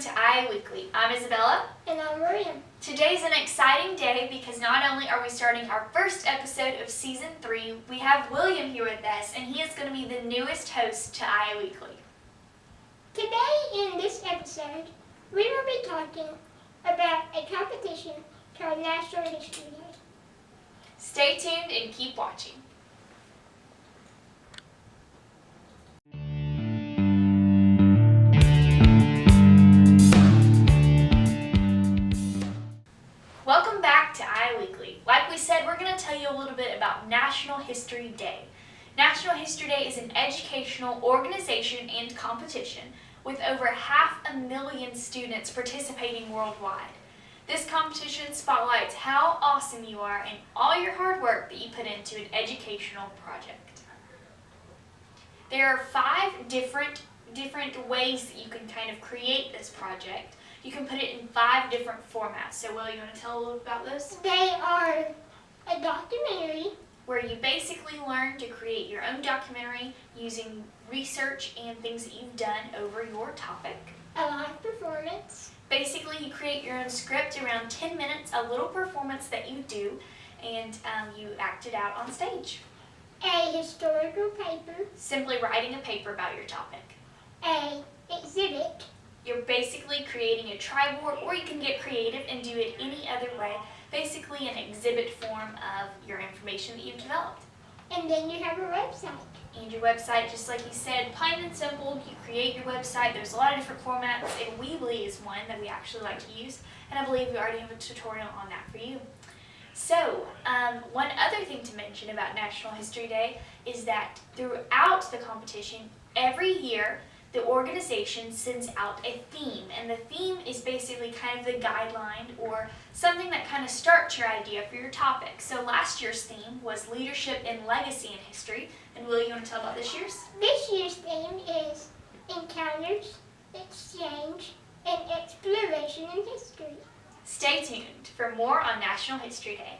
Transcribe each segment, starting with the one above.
to IA Weekly. I'm Isabella. And I'm Maria. Today's an exciting day because not only are we starting our first episode of Season 3, we have William here with us, and he is going to be the newest host to IA Weekly. Today in this episode, we will be talking about a competition called National History Day. Stay tuned and keep watching. Welcome back to IA Weekly. Like we said, we're going to tell you a little bit about National History Day. National History Day is an educational organization and competition with over 500,000 students participating worldwide. This competition spotlights how awesome you are and all your hard work that you put into an educational project. There are 5 different ways that you can kind of create this project. You can put it in 5 different formats. So, Will, you want to tell a little about those? They are a documentary, where you basically learn to create your own documentary using research and things that you've done over your topic. A live performance. Basically, you create your own script, around 10 minutes, a little performance that you do, and you act it out on stage. A historical paper. Simply writing a paper about your topic. A exhibit. You're basically creating a triboard, or you can get creative and do it any other way. Basically an exhibit form of your information that you've developed. And then you have a website. And your website, just like you said, plain and simple, you create your website. There's a lot of different formats, and Weebly is one that we actually like to use, and I believe we already have a tutorial on that for you. So, one other thing to mention about National History Day is that throughout the competition, every year, the organization sends out a theme, and the theme is basically kind of the guideline or something that kind of starts your idea for your topic. So last year's theme was Leadership and Legacy in History. And Will, you want to tell about this year's? This year's theme is Encounters, Exchange, and Exploration in History. Stay tuned for more on National History Day.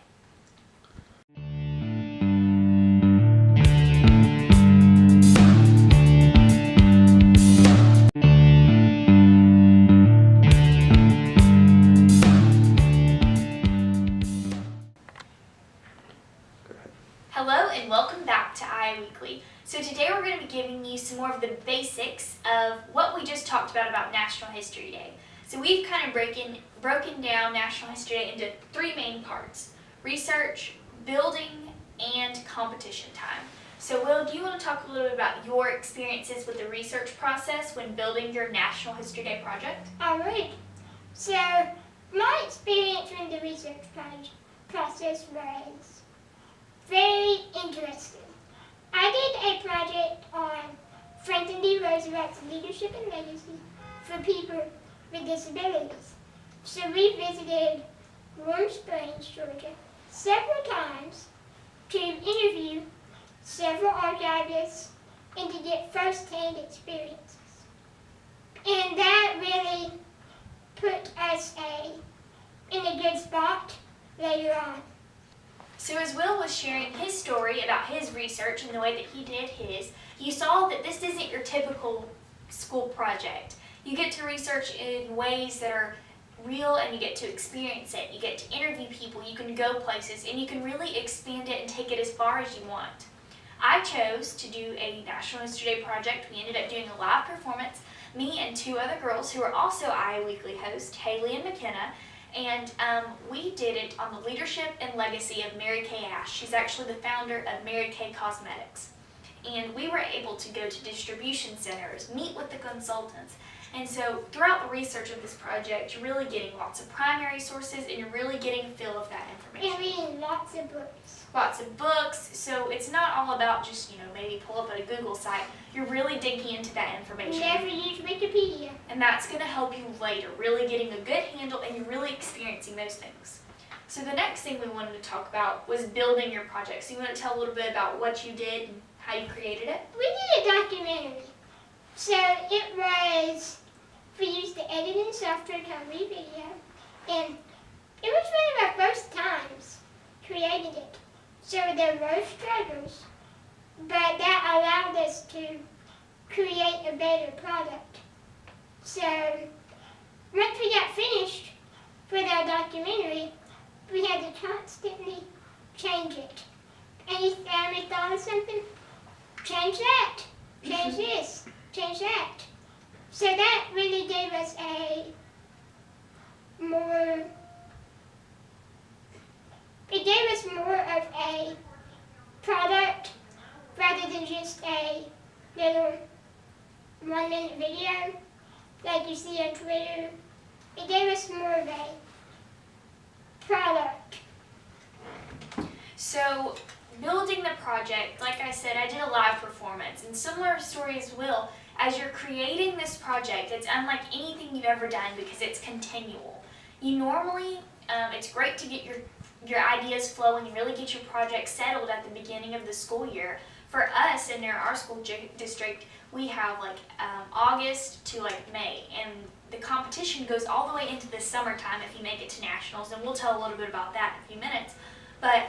Hello and welcome back to IA Weekly. So today we're going to be giving you some more of the basics of what we just talked about National History Day. So we've kind of broken down National History Day into 3 main parts: research, building, and competition time. So Will, do you want to talk a little bit about your experiences with the research process when building your National History Day project? Alright. So my experience with the research process was very interesting. I did a project on Franklin D. Roosevelt's leadership and legacy for people with disabilities. So we visited Warm Springs, Georgia, several times to interview several archivists and to get first-hand experiences. And that really put us in a good spot later on. So as Will was sharing his story about his research and the way that he did his, you saw that this isn't your typical school project. You get to research in ways that are real, and you get to experience it. You get to interview people, you can go places, and you can really expand it and take it as far as you want. I chose to do a National History Day project. We ended up doing a live performance, me and 2 other girls who are also IA Weekly hosts, Haley and McKenna. And we did it on the leadership and legacy of Mary Kay Ash. She's actually the founder of Mary Kay Cosmetics. And we were able to go to distribution centers, meet with the consultants. And so throughout the research of this project, you're really getting lots of primary sources, and you're really getting a feel of that information. And reading lots of books. Lots of books, so it's not all about just, maybe pull up a Google site. You're really digging into that information. Never use Wikipedia. And that's going to help you later, really getting a good handle, and you're really experiencing those things. So the next thing we wanted to talk about was building your project. So you want to tell a little bit about what you did and how you created it? We did a documentary. So we used the editing software called Video, and it was one of our first times creating it. So there were struggles, but that allowed us to create a better product. So once we got finished with our documentary, we had to constantly change it. Any family thought of something? Change that, change this, change that. So that really gave us more of a product rather than just a little 1-minute video like you see on Twitter. It gave us more of a product. So, building the project, like I said, I did a live performance, and similar story as Will. As you're creating this project, it's unlike anything you've ever done because it's continual. You normally, it's great to get your ideas flowing and really get your project settled at the beginning of the school year. For us in our school district, we have like August to like May, and the competition goes all the way into the summertime if you make it to nationals, and we'll tell a little bit about that in a few minutes. But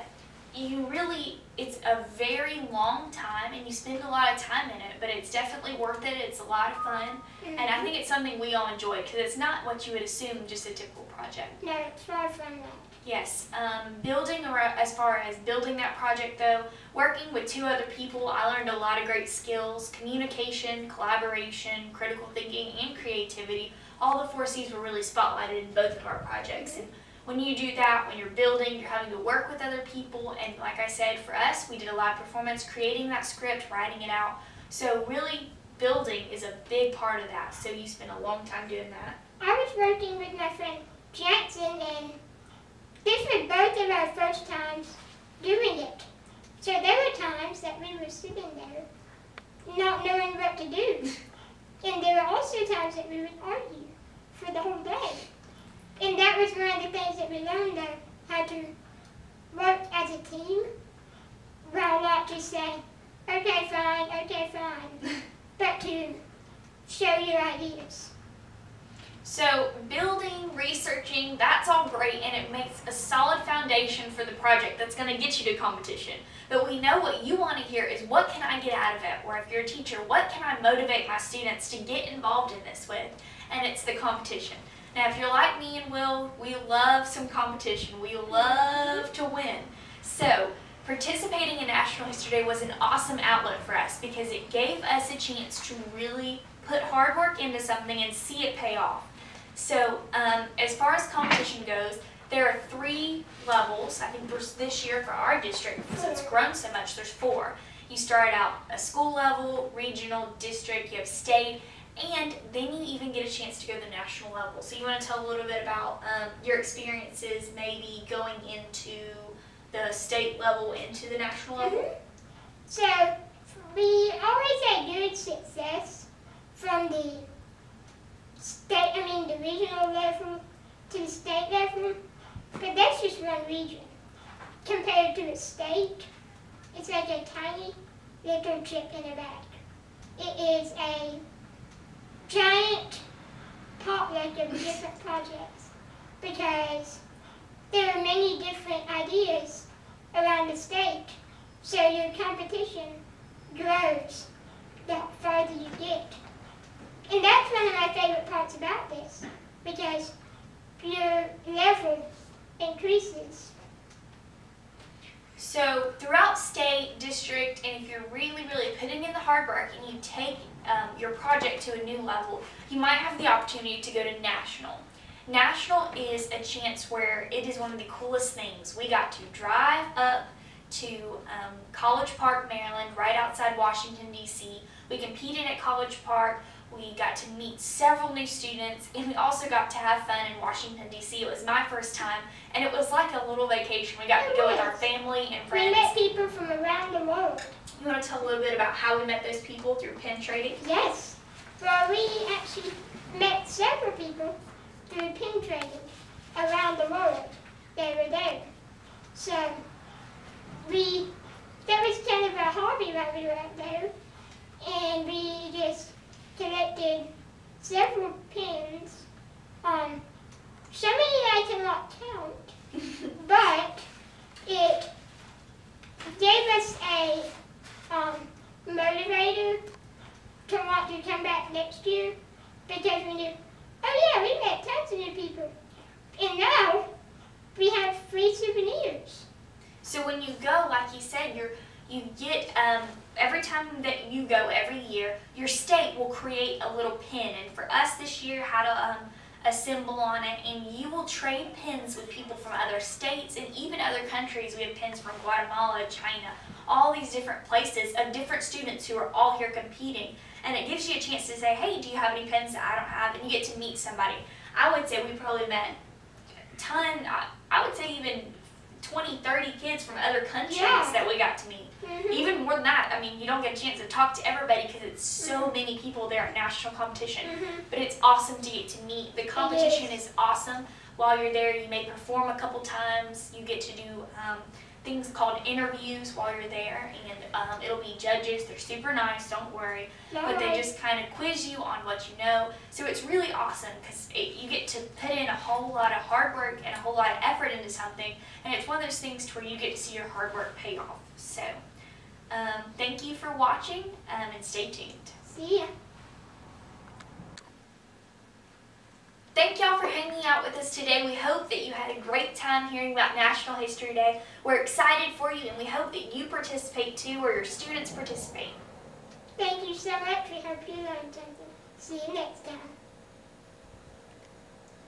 it's a very long time, and you spend a lot of time in it, but it's definitely worth it. It's a lot of fun, and I think it's something we all enjoy because it's not what you would assume just a typical project. No, it's far from that. Yes, as far as building that project though, working with 2 other people, I learned a lot of great skills: communication, collaboration, critical thinking, and creativity. All the 4 C's were really spotlighted in both of our projects. And when you do that, when you're building, you're having to work with other people, and like I said, for us, we did a live performance, creating that script, writing it out. So really, building is a big part of that, so you spend a long time doing that. I was working with my friend Jackson, and this was both of our first times doing it. So there were times that we were sitting there not knowing what to do. And there were also times that we would argue for the whole day. And that was one of the things that we learned, though, how to work as a team, while not just saying, okay, fine, but to show your ideas. So building, researching, that's all great, and it makes a solid foundation for the project that's going to get you to competition. But we know what you want to hear is, what can I get out of it? Or if you're a teacher, what can I motivate my students to get involved in this with? And it's the competition. Now, if you're like me and Will, we love some competition. We love to win. So participating in National History Day was an awesome outlet for us because it gave us a chance to really put hard work into something and see it pay off. So as far as competition goes, there are 3 levels. I think this year for our district, because it's grown so much, there's 4. You start out a school level, regional, district, you have state, and then you even get a chance to go to the national level. So you want to tell a little bit about your experiences maybe going into the state level, into the national level? So we always had good success from the regional level to the state level, but that's just one region. Compared to a state, it's like a tiny little chip in a bag. It is a giant potluck of different projects because there are many different ideas around the state, so your competition grows the farther you get. And that's one of my favorite parts about this, because your level increases. So throughout state, district, and if you're really, really putting in the hard work and you take your project to a new level, you might have the opportunity to go to national. National is a chance where it is one of the coolest things. We got to drive up to College Park, Maryland, right outside Washington, D.C. We competed at College Park. We got to meet several new students, and we also got to have fun in Washington, D.C. It was my first time, and it was like a little vacation. We got to go with our family and friends. We met people from around the world. You want to tell a little bit about how we met those people through pen trading? Yes. Well, we actually met several people through pen trading around the world. They were there. So that was kind of a hobby while we were out there, and we just collected several pins. So many I cannot count, but it gave us a motivator to want to come back next year, because we knew Oh yeah, we met tons of new people. And now we have free souvenirs. So when you go, like you said, you get every time that you go every year, your state will create a little pin, and for us this year had a symbol on it, and you will trade pins with people from other states and even other countries. We have pins from Guatemala, China, all these different places of different students who are all here competing, and it gives you a chance to say, hey, do you have any pins that I don't have? And you get to meet somebody. I would say we probably met a ton, I would say even 20, 30 kids from other countries that we got to meet. Mm-hmm. Even more than that, I mean, you don't get a chance to talk to everybody because it's so many people there at national competition. But it's awesome to get to meet. The competition is awesome. While you're there, you may perform a couple times. You get to do things called interviews while you're there, and it'll be judges. They're super nice, don't worry. But they just kind of quiz you on what you know. So it's really awesome because you get to put in a whole lot of hard work and a whole lot of effort into something, and it's one of those things to where you get to see your hard work pay off. So thank you for watching, and stay tuned. See ya. Thank y'all for hanging out with us today. We hope that you had a great time hearing about National History Day. We're excited for you, and we hope that you participate too, or your students participate. Thank you so much. We hope you learned something. See you next time.